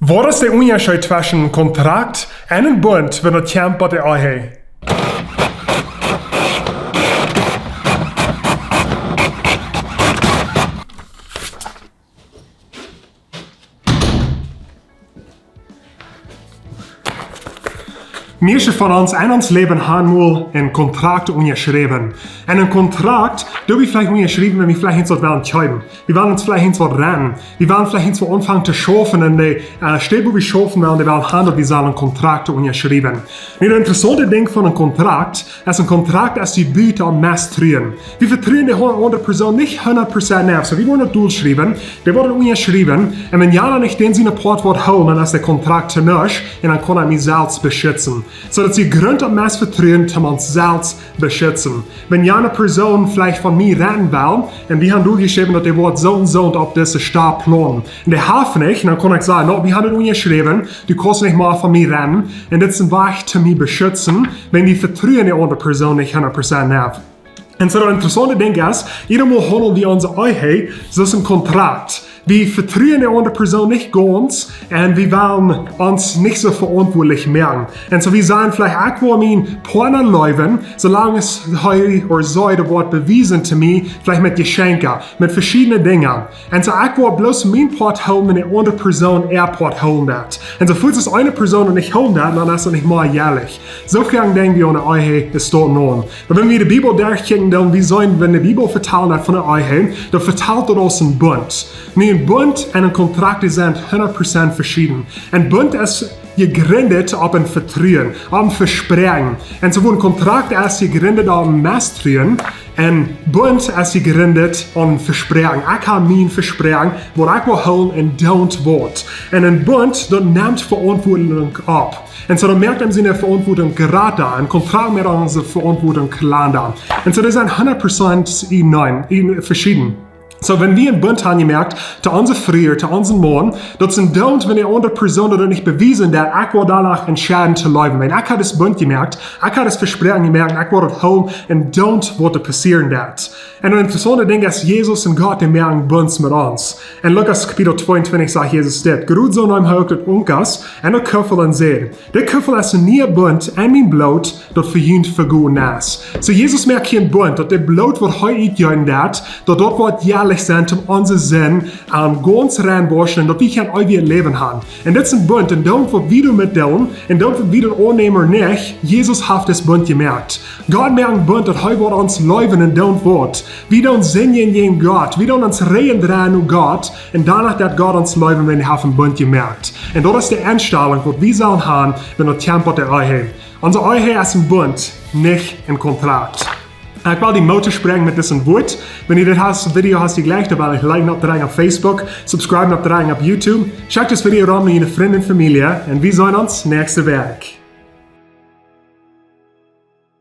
Wat is de onderscheid tussen een contract en een bund wanneer het komt bij de ehe? Meeste van ons in ons leven hebben een contract onderschreven. En een contract, dat we vielleicht unterschrieben, wenn wir vielleicht eens wat willen entscheiden. Wir wollen uns vielleicht eens wat rennen. Wir wollen vielleicht eens wat anfangen zu schaffen und die Stelle, wo wir schaffen wollen, die wollen haben, dass wir sollen ein Kontrakt unterschreiben. Und das interessante Ding von einem Kontrakt ist, ein Kontrakt ist die Büte am meisten truen. Wir vertrauen die andere Person nicht 100% nach. So, wir wollen das durchschreiben, die werden unterschrieben, und wenn ja dann nicht den seine Part wird holen, dann ist der Kontrakt zu nichts, und dann kann er mich selbst beschützen. So dass sie Grund am meisten vertrauen, um uns selbst beschützen. Wenn ja eine Person vielleicht von mir rennen will, und wir haben durchgeschrieben, dass die Wort so und so auf diese Stab planen. Und die helfen nicht, dann kann ich sagen, no, wir haben das unterschrieben, du kannst nicht mal von mir rennen, und das ist ein Weg, zu mich beschützen, wenn die vertrauen die andere Person nicht 100% nach. Und so das interessante Ding ist, jeder Mal handeln wir unsere Ehe, das ist ein Kontrakt. Wir vertrauen die andere Person nicht ganz und wir wollen uns nicht so verantwortlich merken. Und so wir sagen vielleicht auch wo mein Partner leben, solange es heute oder so das Wort bewiesen zu mir, vielleicht mit Geschenken, mit verschiedenen Dingen. Und so auch wo bloß mein Part holen, wenn die andere Person ihr Part holen wird. Und so falls es eine Person und nicht holen wird, dann ist das nicht mal jährlich. So viele Dinge wie eine Ehe ist dort nun. Aber wenn wir die Bibel durchgehen, dann wie sollen, wenn die Bibel verteilt hat von der Ehe, dann verteilt das aus einem Bunt. Ein Bund und ein Kontrakt sind 100% verschieden. Ein Bund ist gegründet auf ein Vertrauen, auf ein Versprechen. Und so ein Kontrakt ist gegründet auf ein Misstrauen. Ein Bund ist gegründet auf ein Versprechen. Ich habe mein Versprechen, wo ich will holen und don't want. Und ein Bund, das nimmt Verantwortung ab. Und so, dann merkt man seine Verantwortung gerade an. Ein Kontrakt merkt unsere Verantwortung klar an. Und so, das sind 100% verschieden. So, wenn wir einen Bund haben gemerkt, zu unserer Früher, zu unserem Mann, das sind don't, wenn die andere Person das nicht bewiesen hat, ich will danach entscheiden zu leben. Wenn ich habe das Bund gemerkt, ich habe das Versprechen gemerkt, ich will das holen und don't, was passieren wird. Und ein interessantes Ding ist, Jesus und Gott, die merken Bunds mit uns. In Lukas Kapitel 22 sagt Jesus das, Gerud so neum Hauk das Unkas, und der Köffel an Sehen. Der Köffel ist ein nie Bund, und mein Blut, das verjühnt für gut ist. So, Jesus merkt hier ein Bund, dass der Blut wird heute eingehen wird, dass dort wird jährlich sind, um unseren Sinn ganz reinwaschen, dass wir ein ewiges Leben haben. Und das ist ein Bund, und don't wird wieder mit tun, und don't wird wieder annehmen nicht, Jesus hat das Bund gemerkt. Gott merkt ein Bund, dass heute wird uns leben und don't wird. Wir don't singen gegen Gott, wir don't uns reden dran um Gott, und danach hat Gott uns leben, wenn wir haben einen Bund gemerkt. Und das ist die Einstellung, die wir sollen haben, wenn wir Tempo der Ehe. Unsere Ehe ist ein Bund, nicht ein Kontrakt. Ich will die Motor sprechen mit diesem Wort. Wenn ihr das Video hast, gleich, dann will ich liken auf Facebook, subscriben auf YouTube. Checkt das Video an mit Ihren Freunden und Familie und wir sehen uns nächste Woche.